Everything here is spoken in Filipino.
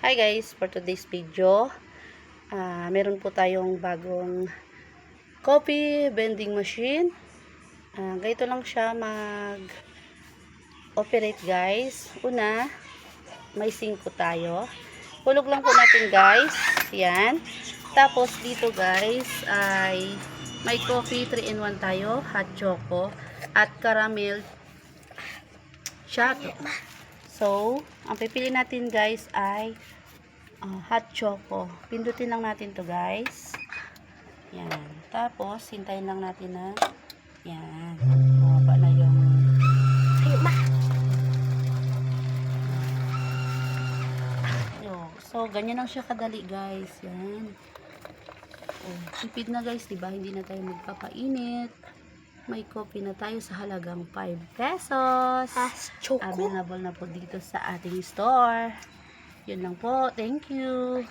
Hi guys, for today's video, meron po tayong bagong coffee vending machine. Ganito lang siya mag-operate guys. Una, may 5 tayo. Hulog lang po natin guys. Yan. Tapos dito guys ay may coffee 3-in-1 tayo, hot choco at caramel shot. So, ang pipili natin guys ay hot choco. Pindutin lang natin to guys. Yan. Tapos, hintayin lang natin na yan. Bumaba na yung so, ganyan lang siya kadali guys. Yan. Tipid na guys, diba? Hindi na tayo magpapainit. May coffee na tayo sa halagang 5 pesos. Available na po dito sa ating store. Yun lang po. Thank you.